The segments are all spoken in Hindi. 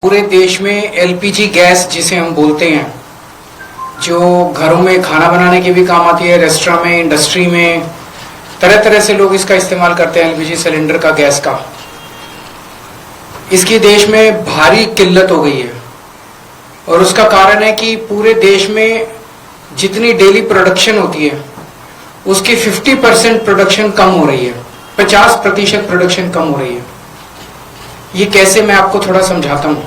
पूरे देश में एलपीजी गैस जिसे हम बोलते हैं, जो घरों में खाना बनाने के भी काम आती है, रेस्टोरेंट में, इंडस्ट्री में, तरह तरह से लोग इसका इस्तेमाल करते हैं। एलपीजी सिलेंडर का, गैस का, इसकी देश में भारी किल्लत हो गई है। और उसका कारण है कि पूरे देश में जितनी डेली प्रोडक्शन होती है उसकी 50% प्रोडक्शन कम हो रही है, 50% प्रोडक्शन कम हो रही है। ये कैसे, मैं आपको थोड़ा समझाता हूं।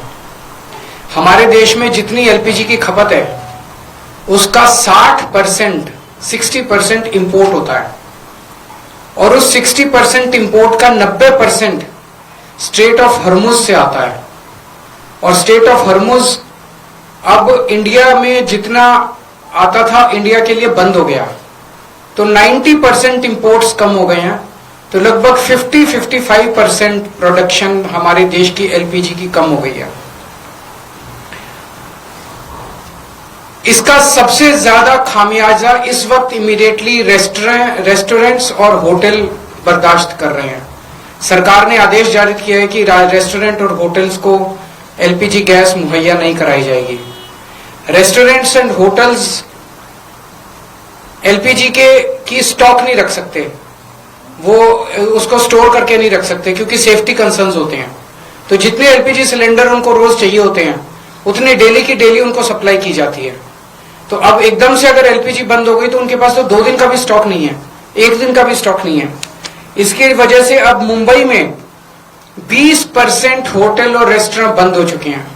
हमारे देश में जितनी एलपीजी की खपत है उसका 60% इंपोर्ट होता है, और उस 60% इंपोर्ट का 90% स्ट्रेट ऑफ हॉर्मुज से आता है। और स्ट्रेट ऑफ हॉर्मुज अब इंडिया में जितना आता था इंडिया के लिए बंद हो गया, तो 90% इंपोर्ट्स कम हो गए हैं। तो लगभग 50-55% प्रोडक्शन हमारे देश की एलपीजी की कम हो गई है। इसका सबसे ज्यादा खामियाजा इस वक्त इमीडिएटली रेस्टोरेंट्स और होटल बर्दाश्त कर रहे हैं। सरकार ने आदेश जारी किया है कि रेस्टोरेंट और होटल्स को एलपीजी गैस मुहैया नहीं कराई जाएगी। रेस्टोरेंट्स एंड होटल्स एलपीजी की स्टॉक नहीं रख सकते, वो उसको स्टोर करके नहीं रख सकते क्योंकि सेफ्टी कंसर्न्स होते हैं। तो जितने एलपीजी सिलेंडर उनको रोज चाहिए होते हैं उतने डेली की डेली उनको सप्लाई की जाती है। तो अब एकदम से अगर एलपीजी बंद हो गई तो उनके पास तो 2 दिन का भी स्टॉक नहीं है, 1 दिन का भी स्टॉक नहीं है। इसकी वजह से अब मुंबई में 20% होटल और रेस्टोरेंट बंद हो चुके हैं,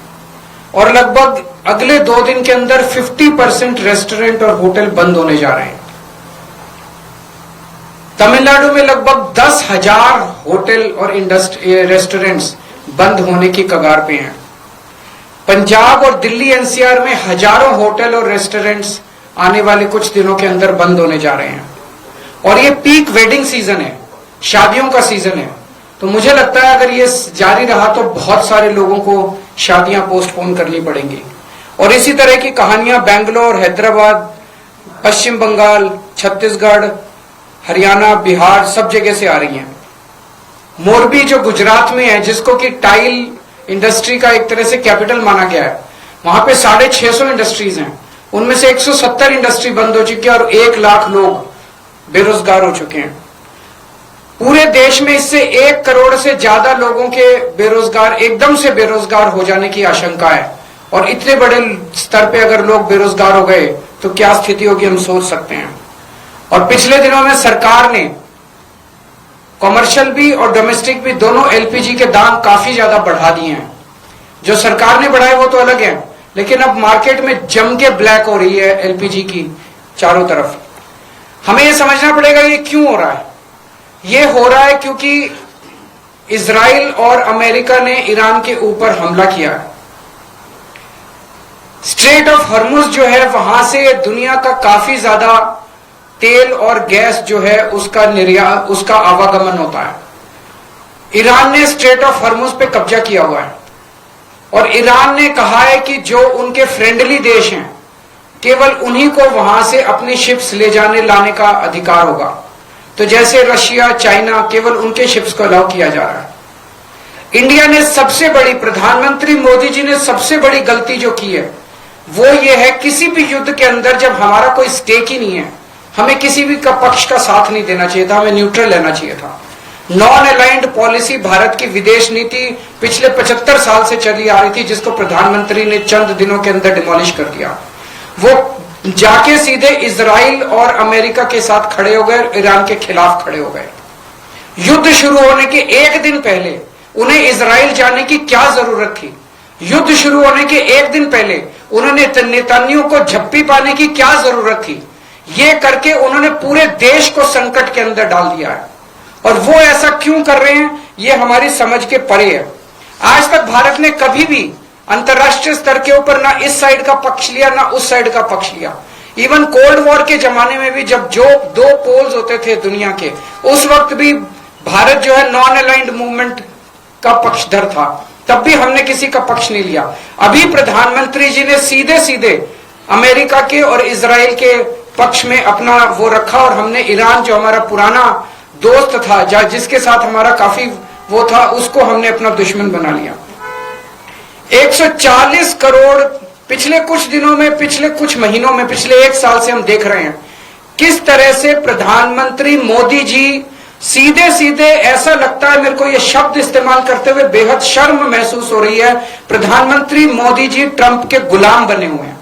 और लगभग अगले 2 दिन के अंदर 50% रेस्टोरेंट और होटल बंद होने जा रहे हैं। तमिलनाडु में लगभग 10,000 होटल और रेस्टोरेंट्स बंद होने की कगार पे हैं। पंजाब और दिल्ली एनसीआर में हजारों होटल और रेस्टोरेंट्स आने वाले कुछ दिनों के अंदर बंद होने जा रहे हैं। और ये पीक वेडिंग सीजन है, शादियों का सीजन है। तो मुझे लगता है अगर ये जारी रहा तो बहुत सारे लोगों को शादियां पोस्टपोन करनी पड़ेंगी। और इसी तरह की कहानियां बेंगलोर, हैदराबाद, पश्चिम बंगाल, छत्तीसगढ़, हरियाणा, बिहार, सब जगह से आ रही हैं। मोरबी जो गुजरात में है, जिसको कि टाइल इंडस्ट्री का एक तरह से कैपिटल माना गया है, वहां पे 650 इंडस्ट्रीज हैं। उनमें से 170 इंडस्ट्री बंद हो चुकी है और 1 लाख लोग बेरोजगार हो चुके हैं। पूरे देश में इससे 1 करोड़ से ज्यादा लोगों के एकदम से बेरोजगार हो जाने की आशंका है। और इतने बड़े स्तर पे अगर लोग बेरोजगार हो गए तो क्या स्थिति होगी, हम सोच सकते हैं। और पिछले दिनों में सरकार ने कमर्शियल भी और डोमेस्टिक भी दोनों एलपीजी के दाम काफी ज्यादा बढ़ा दिए हैं। जो सरकार ने बढ़ाए वो तो अलग है, लेकिन अब मार्केट में जम के ब्लैक हो रही है एलपीजी की चारों तरफ। हमें ये समझना पड़ेगा ये क्यों हो रहा है। ये हो रहा है क्योंकि इजराइल और अमेरिका ने ईरान के ऊपर हमला किया है। स्ट्रेट ऑफ हॉर्मुज जो है, वहां से दुनिया का काफी ज्यादा तेल और गैस जो है उसका आवागमन होता है। ईरान ने स्ट्रेट ऑफ हॉर्मुज पे कब्जा किया हुआ है, और ईरान ने कहा है कि जो उनके फ्रेंडली देश हैं केवल उन्हीं को वहां से अपनी शिप्स ले जाने लाने का अधिकार होगा। तो जैसे रशिया, चाइना, केवल उनके शिप्स को अलाउ किया जा रहा है। इंडिया ने प्रधानमंत्री मोदी जी ने सबसे बड़ी गलती जो की है वो ये है, किसी भी युद्ध के अंदर जब हमारा कोई स्टेक ही नहीं है, हमें किसी भी पक्ष का साथ नहीं देना चाहिए था, हमें न्यूट्रल लेना चाहिए था। नॉन अलाइंड पॉलिसी भारत की विदेश नीति पिछले 75 साल से चली आ रही थी, जिसको प्रधानमंत्री ने चंद दिनों के अंदर डिमोलिश कर दिया। वो जाके सीधे इजराइल और अमेरिका के साथ खड़े हो गए, ईरान के खिलाफ खड़े हो गए। युद्ध शुरू होने के 1 दिन पहले उन्हें इजराइल जाने की क्या जरूरत थी? युद्ध शुरू होने के 1 दिन पहले उन्होंने नेतन्याहू को झप्पी पाने की क्या जरूरत थी? ये करके उन्होंने पूरे देश को संकट के अंदर डाल दिया है। और वो ऐसा क्यों कर रहे हैं ये हमारी समझ के परे है। आज तक भारत ने कभी भी अंतरराष्ट्रीय स्तर के ऊपर ना इस साइड का पक्ष लिया ना उस साइड का पक्ष लिया। इवन कोल्ड वॉर के जमाने में भी जब जो 2 पोल्स होते थे दुनिया के, उस वक्त भी भारत जो है नॉन अलाइंड मूवमेंट का पक्षधर था, तब भी हमने किसी का पक्ष नहीं लिया। अभी प्रधानमंत्री जी ने सीधे सीधे अमेरिका के और इजराइल के पक्ष में अपना वो रखा, और हमने ईरान जो हमारा पुराना दोस्त था, जिसके साथ हमारा काफी वो था, उसको हमने अपना दुश्मन बना लिया। 140 करोड़ पिछले कुछ दिनों में, पिछले कुछ महीनों में, पिछले एक साल से हम देख रहे हैं किस तरह से प्रधानमंत्री मोदी जी सीधे सीधे, ऐसा लगता है मेरे को ये शब्द इस्तेमाल करते हुए बेहद शर्म महसूस हो रही है, प्रधानमंत्री मोदी जी ट्रंप के गुलाम बने हुए हैं।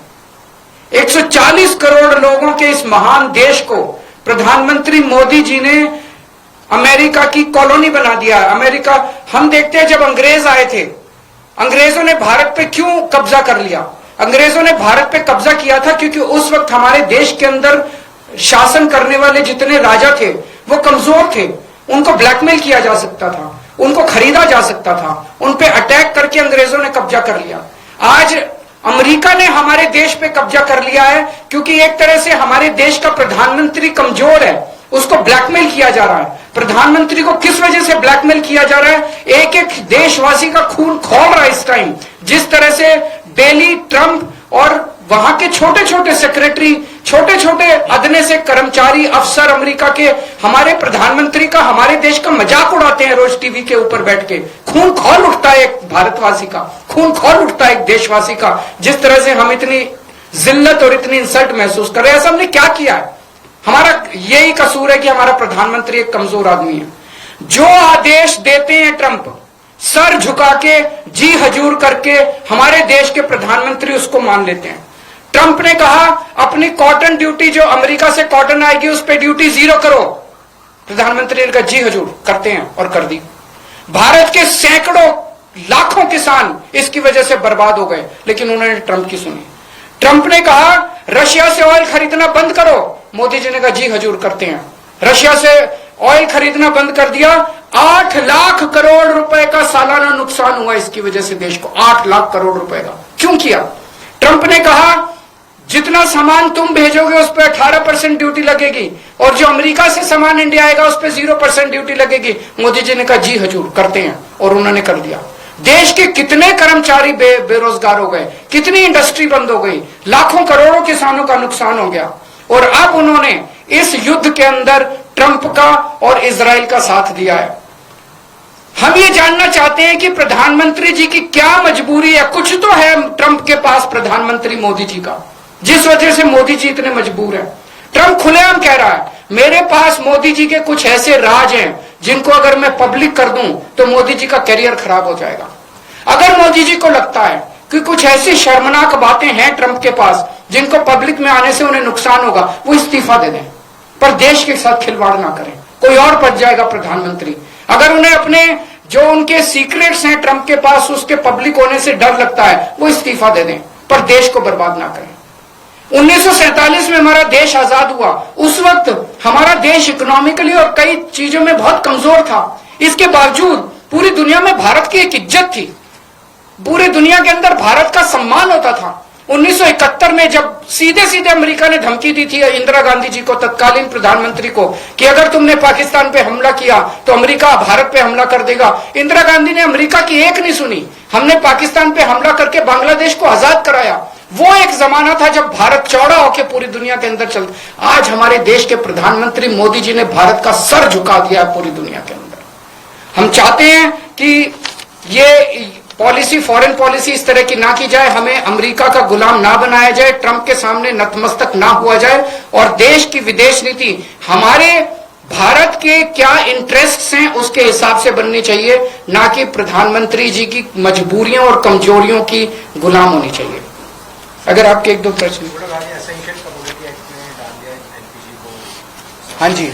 140 करोड़ लोगों के इस महान देश को प्रधानमंत्री मोदी जी ने अमेरिका की कॉलोनी बना दिया। अमेरिका, हम देखते हैं जब अंग्रेज आए थे, अंग्रेजों ने भारत पे क्यों कब्जा कर लिया? अंग्रेजों ने भारत पे कब्जा किया था क्योंकि उस वक्त हमारे देश के अंदर शासन करने वाले जितने राजा थे वो कमजोर थे, उनको ब्लैकमेल किया जा सकता था, उनको खरीदा जा सकता था, उन पे अटैक करके अंग्रेजों ने कब्जा कर लिया। आज अमेरिका ने हमारे देश पे कब्जा कर लिया है क्योंकि एक तरह से हमारे देश का प्रधानमंत्री कमजोर है, उसको ब्लैकमेल किया जा रहा है। प्रधानमंत्री को किस वजह से ब्लैकमेल किया जा रहा है? एक एक देशवासी का खून खौल रहा है इस टाइम। जिस तरह से डेली ट्रंप और वहां के छोटे छोटे सेक्रेटरी, छोटे छोटे अदने से कर्मचारी, अफसर अमेरिका के हमारे प्रधानमंत्री का, हमारे देश का मजाक उड़ाते हैं रोज टीवी के ऊपर बैठ के। खून खौल उठता है एक भारतवासी का, खून खौल उठता है एक देशवासी का, जिस तरह से हम इतनी जिल्लत और इतनी इंसल्ट महसूस कर रहे हैं। ऐसा हमने क्या किया है? हमारा यही कसूर है कि हमारा प्रधानमंत्री एक कमजोर आदमी है। जो आदेश देते हैं ट्रंप, सर झुका के, जी हजूर करके हमारे देश के प्रधानमंत्री उसको मान लेते हैं। ट्रंप ने कहा अपनी कॉटन ड्यूटी, जो अमेरिका से कॉटन आएगी उस पर ड्यूटी 0 करो। प्रधानमंत्री ने कहा जी हजूर, करते हैं, और कर दी। भारत के सैकड़ों लाखों किसान इसकी वजह से बर्बाद हो गए, लेकिन उन्होंने ट्रंप की सुनी। ट्रंप ने कहा रशिया से ऑयल खरीदना बंद करो, मोदी जी ने कहा जी हजूर, करते हैं। रशिया से ऑयल खरीदना बंद कर दिया। 8 लाख करोड़ रुपए का सालाना नुकसान हुआ इसकी वजह से देश को। 8 लाख करोड़ रुपए का क्यों किया? ट्रंप ने कहा जितना सामान तुम भेजोगे उस पर 18% ड्यूटी लगेगी, और जो अमेरिका से सामान इंडिया आएगा उस पर 0% ड्यूटी लगेगी। मोदी जी ने कहा जी हजूर, करते हैं, और उन्होंने कर दिया। देश के कितने कर्मचारी बेरोजगार हो गए, कितनी इंडस्ट्री बंद हो गई, लाखों करोड़ों किसानों का नुकसान हो गया। और अब उन्होंने इस युद्ध के अंदर ट्रंप का और इजराइल का साथ दिया है। हम ये जानना चाहते हैं कि प्रधानमंत्री जी की क्या मजबूरी है? कुछ तो है ट्रंप के पास प्रधानमंत्री मोदी जी का, जिस वजह से मोदी जी इतने मजबूर हैं। ट्रंप खुलेआम कह रहा है मेरे पास मोदी जी के कुछ ऐसे राज हैं जिनको अगर मैं पब्लिक कर दूं तो मोदी जी का करियर खराब हो जाएगा। अगर मोदी जी को लगता है कि कुछ ऐसी शर्मनाक बातें हैं ट्रंप के पास जिनको पब्लिक में आने से उन्हें नुकसान होगा, वो इस्तीफा दे दें, पर देश के साथ खिलवाड़ ना करें। कोई और बच जाएगा प्रधानमंत्री। अगर उन्हें अपने जो उनके सीक्रेट्स हैं ट्रंप के पास, उसके पब्लिक होने से डर लगता है, वो इस्तीफा दे दें, पर देश को बर्बाद ना करें। 1947 में हमारा देश आजाद हुआ। उस वक्त हमारा देश इकोनॉमिकली और कई चीजों में बहुत कमजोर था। इसके बावजूद पूरी दुनिया में भारत की एक इज्जत थी, पूरी दुनिया के अंदर भारत का सम्मान होता था। 1971 में जब सीधे सीधे अमेरिका ने धमकी दी थी इंदिरा गांधी जी को, तत्कालीन प्रधानमंत्री को, कि अगर तुमने पाकिस्तान पे हमला किया तो अमेरिका भारत पे हमला कर देगा। इंदिरा गांधी ने अमेरिका की एक नहीं सुनी। हमने पाकिस्तान पे हमला करके बांग्लादेश को आजाद कराया। वो एक जमाना था जब भारत चौड़ा होकर पूरी दुनिया के अंदर चल। आज हमारे देश के प्रधानमंत्री मोदी जी ने भारत का सर झुका दिया पूरी दुनिया के अंदर। हम चाहते हैं कि ये पॉलिसी, फॉरेन पॉलिसी इस तरह की ना की जाए, हमें अमेरिका का गुलाम ना बनाया जाए, ट्रंप के सामने नतमस्तक ना हुआ जाए, और देश की विदेश नीति हमारे भारत के क्या इंटरेस्ट्स हैं उसके हिसाब से बननी चाहिए, ना कि प्रधानमंत्री जी की मजबूरियों और कमजोरियों की गुलाम होनी चाहिए। अगर आपके एक दो प्रश्न। हाँ जी,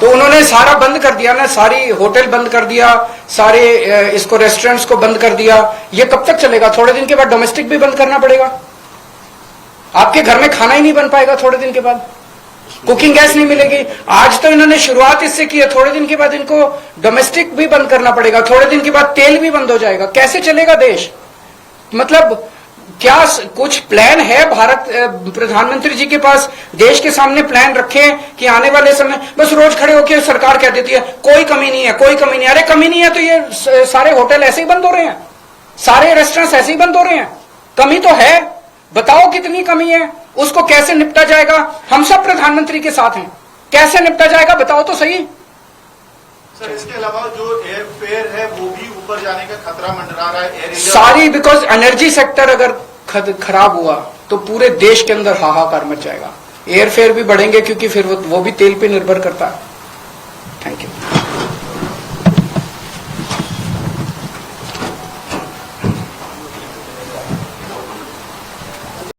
तो उन्होंने सारा बंद कर दिया ना, सारी होटल बंद कर दिया, सारे इसको रेस्टोरेंट्स को बंद कर दिया। ये कब तक चलेगा? थोड़े दिन के बाद डोमेस्टिक भी बंद करना पड़ेगा। आपके घर में खाना ही नहीं बन पाएगा थोड़े दिन के बाद, कुकिंग गैस नहीं मिलेगी। आज तो इन्होंने शुरुआत इससे की है, थोड़े दिन के बाद इनको डोमेस्टिक भी बंद करना पड़ेगा, थोड़े दिन के बाद तेल भी बंद हो जाएगा। कैसे चलेगा देश? मतलब क्या कुछ प्लान है भारत प्रधानमंत्री जी के पास? देश के सामने प्लान रखे कि आने वाले समय, बस रोज खड़े होकर सरकार कह देती है कोई कमी नहीं है, कोई कमी नहीं है। अरे कमी नहीं है तो ये सारे होटल ऐसे ही बंद हो रहे हैं, सारे रेस्टोरेंट ऐसे ही बंद हो रहे हैं। कमी तो है, बताओ कितनी कमी है, उसको कैसे निपटा जाएगा? हम सब प्रधानमंत्री के साथ हैं, कैसे निपटा जाएगा बताओ तो सही। सर इसके अलावा जो एयर फेयर है वो भी ऊपर जाने का खतरा मंडरा रहा है एयर इंडिया सारी, बिकॉज एनर्जी सेक्टर अगर खराब हुआ तो पूरे देश के अंदर हाहाकार मच जाएगा। एयर फेयर भी बढ़ेंगे क्योंकि फिर वो भी तेल पे निर्भर करता है। Thank you.